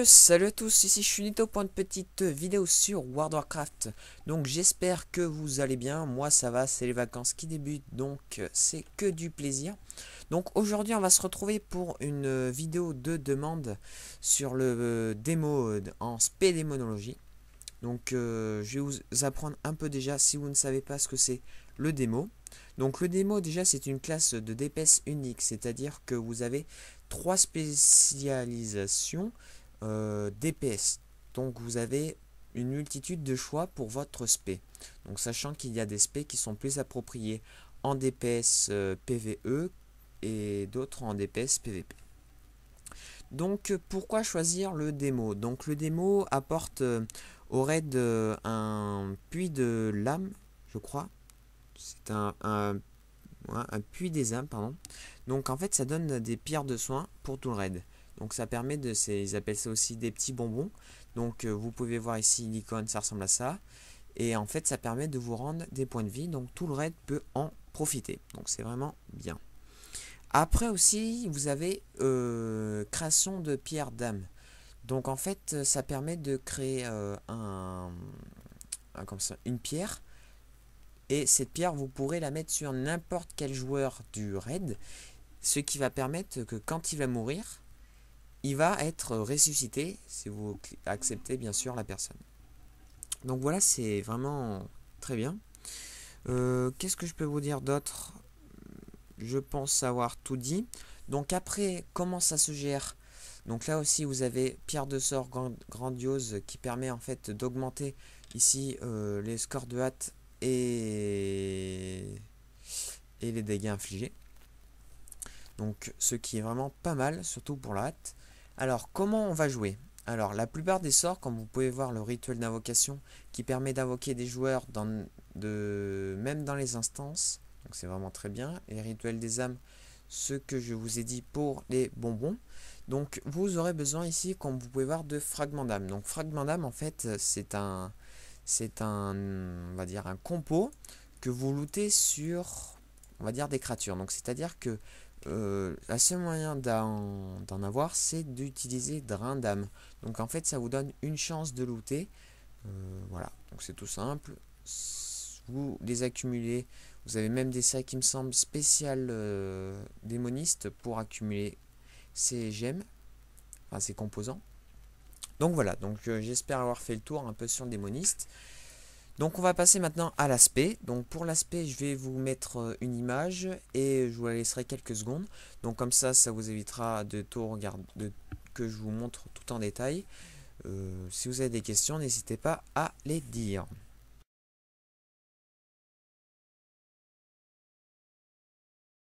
Salut à tous, ici je suis Nito pour une petite vidéo sur World of Warcraft. Donc j'espère que vous allez bien, moi ça va, c'est les vacances qui débutent, c'est que du plaisir. Donc aujourd'hui on va se retrouver pour une vidéo de demande sur le démo en spélémonologie. Je vais vous apprendre un peu déjà si vous ne savez pas ce que c'est le démo. Donc le démo déjà c'est une classe de DPS unique, c'est-à-dire que vous avez trois spécialisations DPS. Donc vous avez une multitude de choix pour votre spé. Donc sachant qu'il y a des spés qui sont plus appropriés en DPS PVE et d'autres en DPS PVP. Pourquoi choisir le démo? Donc le démo apporte au raid un puits de lame, je crois. C'est ouais, un puits des âmes, pardon. Donc en fait ça donne des pierres de soins pour tout le raid. Donc ça permet de, ils appellent ça aussi des petits bonbons. Vous pouvez voir ici l'icône, ça ressemble à ça. Et en fait ça permet de vous rendre des points de vie. Donc tout le raid peut en profiter. Donc c'est vraiment bien. Après aussi vous avez création de pierres d'âme. Donc en fait ça permet de créer comme ça, une pierre. Et cette pierre vous pourrez la mettre sur n'importe quel joueur du raid. Ce qui va permettre que quand il va mourir, il va être ressuscité si vous acceptez bien sûr la personne. Donc voilà, c'est vraiment très bien. Qu'est-ce que je peux vous dire d'autre? Je pense avoir tout dit. Donc après, comment ça se gère? Donc là aussi, vous avez pierre de sort grandiose qui permet en fait d'augmenter ici les scores de hâte et les dégâts infligés. Donc ce qui est vraiment pas mal, surtout pour la hâte. Alors comment on va jouer? Alors la plupart des sorts, comme vous pouvez voir le rituel d'invocation qui permet d'invoquer des joueurs même dans les instances. Donc c'est vraiment très bien. Et les rituels des âmes, ce que je vous ai dit pour les bonbons. Donc vous aurez besoin ici, comme vous pouvez voir, de fragments d'âme. Donc fragments d'âme en fait on va dire un compo que vous lootez sur, on va dire, des créatures. Donc c'est à dire que la seule moyen d'en avoir, c'est d'utiliser drain d'âme. Donc en fait, ça vous donne une chance de looter. Voilà, donc c'est tout simple. Vous les accumulez. Vous avez même des sacs qui me semblent spécial démonistes pour accumuler ces gemmes, enfin ces composants. Donc voilà, j'espère avoir fait le tour un peu sur le démoniste. Donc on va passer maintenant à l'aspect. Donc pour l'aspect, je vais vous mettre une image et je vous la laisserai quelques secondes. Donc comme ça vous évitera de tout regarder, que je vous montre tout en détail. Si vous avez des questions, n'hésitez pas à les dire.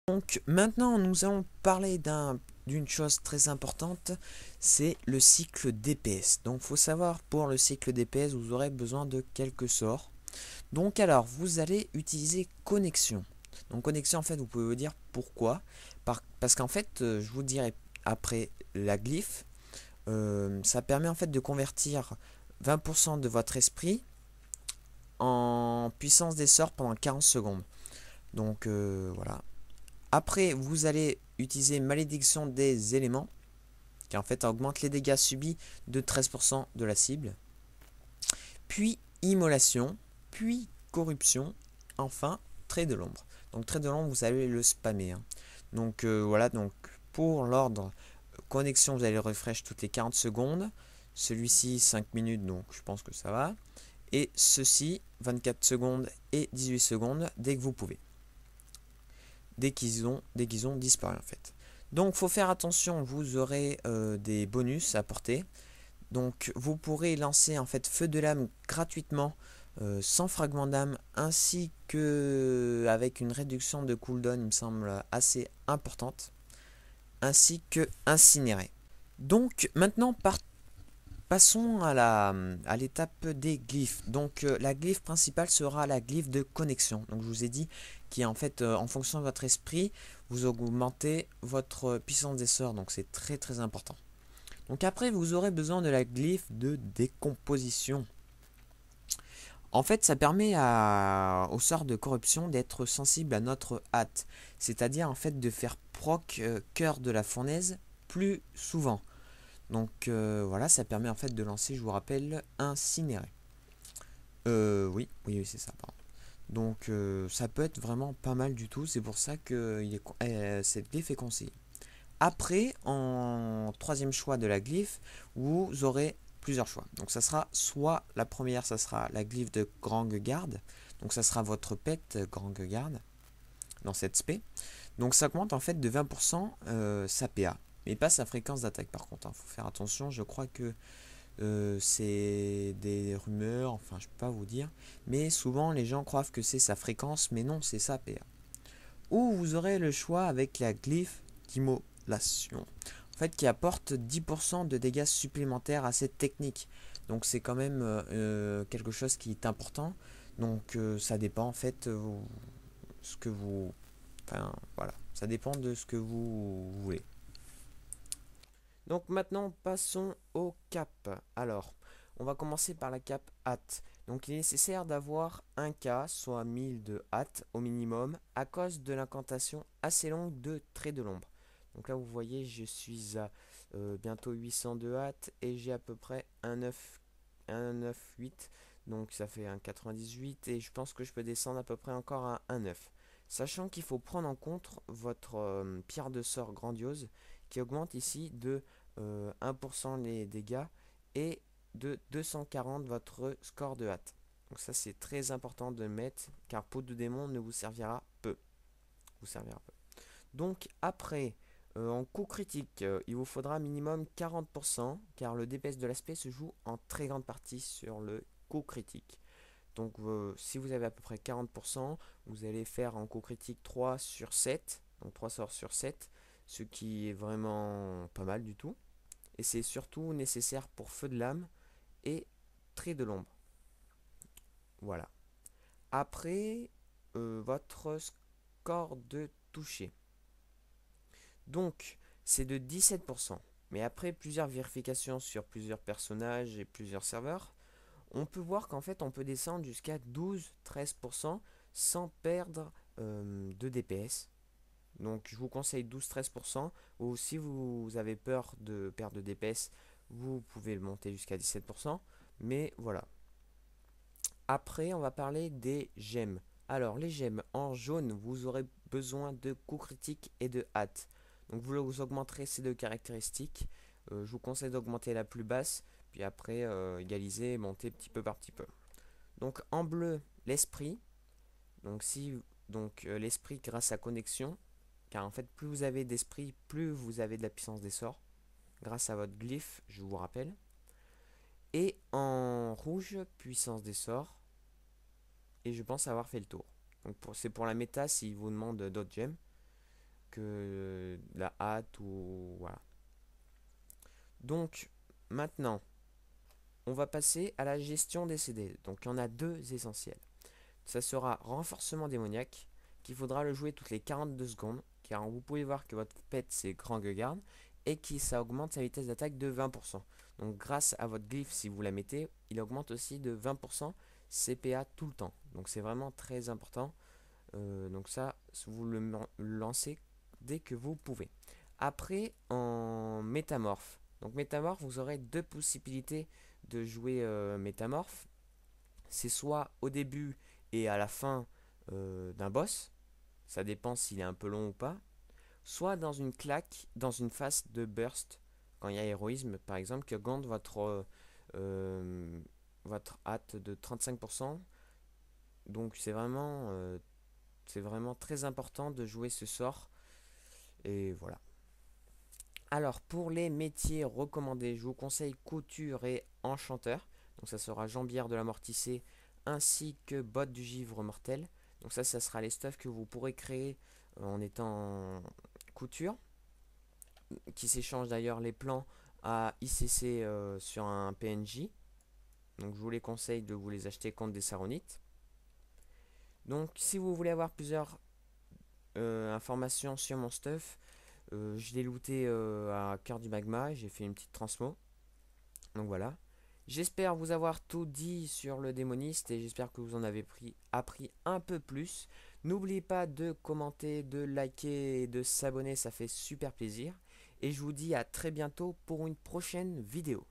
Donc maintenant nous allons parler d'une chose très importante, c'est le cycle DPS. Donc il faut savoir, pour le cycle DPS, vous aurez besoin de quelques sorts. Donc alors, vous allez utiliser connexion. Donc connexion, en fait, vous pouvez vous dire pourquoi. Parce qu'en fait, je vous dirai après la glyphe, ça permet en fait de convertir 20% de votre esprit en puissance des sorts pendant 40 secondes. Voilà. Après, vous allez utiliser malédiction des éléments, qui en fait augmente les dégâts subis de 13% de la cible. Puis immolation, puis corruption, enfin trait de l'ombre. Donc trait de l'ombre, vous allez le spammer, hein. Voilà, pour l'ordre, connexion, vous allez le refresh toutes les 40 secondes. Celui-ci 5 minutes, donc je pense que ça va. Et ceci 24 secondes et 18 secondes dès que vous pouvez. Dès qu'ils ont disparu en fait. Donc faut faire attention, vous aurez des bonus à porter. Donc vous pourrez lancer en fait feu de lame gratuitement sans fragment d'âme, ainsi que avec une réduction de cooldown, il me semble assez importante, ainsi que incinéré. Donc maintenant passons à l'étape des glyphes. La glyphe principale sera la glyphe de connexion. Donc je vous ai dit qui en fait en fonction de votre esprit, vous augmentez votre puissance des sorts. Donc c'est très très important. Donc après, vous aurez besoin de la glyphe de décomposition. En fait, ça permet au sort de corruption d'être sensible à notre hâte. C'est-à-dire en fait de faire proc cœur de la fournaise plus souvent. Donc voilà, ça permet en fait de lancer, je vous rappelle, Incinéré. Oui, c'est ça, pardon. Donc ça peut être vraiment pas mal du tout, c'est pour ça que cette glyphe est conseillée. Après, en troisième choix de la glyphe, vous aurez plusieurs choix. Donc ça sera soit la première, ça sera la glyphe de Grangegard. Donc ça sera votre pet Grangegard dans cette spé. Donc ça augmente en fait de 20% sa PA. Mais pas sa fréquence d'attaque par contre. Il faut faire attention, je crois que c'est des rumeurs, enfin je peux pas vous dire. Mais souvent les gens croient que c'est sa fréquence, mais non, c'est sa PA. Ou vous aurez le choix avec la glyphe d'immolation. En fait, qui apporte 10% de dégâts supplémentaires à cette technique. Donc c'est quand même quelque chose qui est important. Donc ça dépend en fait ce que vous... Enfin voilà, ça dépend de ce que vous voulez. Donc maintenant passons au cap. Alors, on va commencer par la cape hâte. Donc il est nécessaire d'avoir un K, soit 1000 de hâte au minimum, à cause de l'incantation assez longue de trait de l'ombre. Donc là vous voyez je suis à bientôt 800 de hâte et j'ai à peu près un 8. Donc ça fait un 98 et je pense que je peux descendre à peu près encore à un 9. Sachant qu'il faut prendre en compte votre pierre de sort grandiose qui augmente ici de 1% les dégâts et de 240 votre score de hâte. Donc ça c'est très important de mettre car peau de démon ne vous servira peu. Donc après, en coup critique, il vous faudra minimum 40% car le DPS de l'aspect se joue en très grande partie sur le coup critique. Donc si vous avez à peu près 40%, vous allez faire en coup critique 3 sur 7, donc 3 sorts sur 7, ce qui est vraiment pas mal du tout. Et c'est surtout nécessaire pour feu de lame et trait de l'ombre. Voilà. Après, votre score de toucher. Donc, c'est de 17%. Mais après plusieurs vérifications sur plusieurs personnages et plusieurs serveurs, on peut voir qu'en fait on peut descendre jusqu'à 12-13% sans perdre de DPS. Donc je vous conseille 12-13%. Ou si vous avez peur de perdre de DPS, vous pouvez le monter jusqu'à 17%. Mais voilà. Après, on va parler des gemmes. Alors, les gemmes en jaune, vous aurez besoin de coup critique et de hâte. Donc, vous augmenterez ces deux caractéristiques. Je vous conseille d'augmenter la plus basse, puis après égaliser et monter petit peu par petit peu. Donc, en bleu, l'esprit. Donc, l'esprit grâce à connexion. Car en fait, plus vous avez d'esprit, plus vous avez de la puissance des sorts. Grâce à votre glyphe, je vous rappelle. Et en rouge, puissance des sorts. Et je pense avoir fait le tour. Donc c'est pour la méta s'il vous demande d'autres gemmes que la hâte ou voilà. Donc maintenant, on va passer à la gestion des CD. Donc il y en a deux essentiels. Ça sera renforcement démoniaque, qu'il faudra le jouer toutes les 42 secondes, car vous pouvez voir que votre pet c'est Grand Gueugard, et qui ça augmente sa vitesse d'attaque de 20%. Donc grâce à votre glyphe, si vous la mettez, il augmente aussi de 20% CPA tout le temps. Donc c'est vraiment très important. Donc ça, vous le lancez dès que vous pouvez. Après, en métamorphe. Donc métamorphe, vous aurez deux possibilités de jouer métamorphe. C'est soit au début et à la fin d'un boss. Ça dépend s'il est un peu long ou pas. Soit dans une claque, dans une phase de burst. Quand il y a héroïsme, par exemple, qui augmente votre hâte de 35%. Donc c'est vraiment très important de jouer ce sort. Et voilà. Alors, pour les métiers recommandés, je vous conseille couture et enchanteur. Donc, ça sera jambière de la morticée ainsi que botte du givre mortel. Donc, ça sera les stuffs que vous pourrez créer en étant couture. Qui s'échangent d'ailleurs les plans à ICC sur un PNJ. Donc, je vous les conseille de vous les acheter contre des saronites. Donc, si vous voulez avoir plusieurs informations sur mon stuff, je l'ai looté à cœur du magma, j'ai fait une petite transmo. Donc voilà. J'espère vous avoir tout dit sur le démoniste et j'espère que vous en avez appris un peu plus. N'oubliez pas de commenter, de liker et de s'abonner, ça fait super plaisir. et je vous dis à très bientôt pour une prochaine vidéo.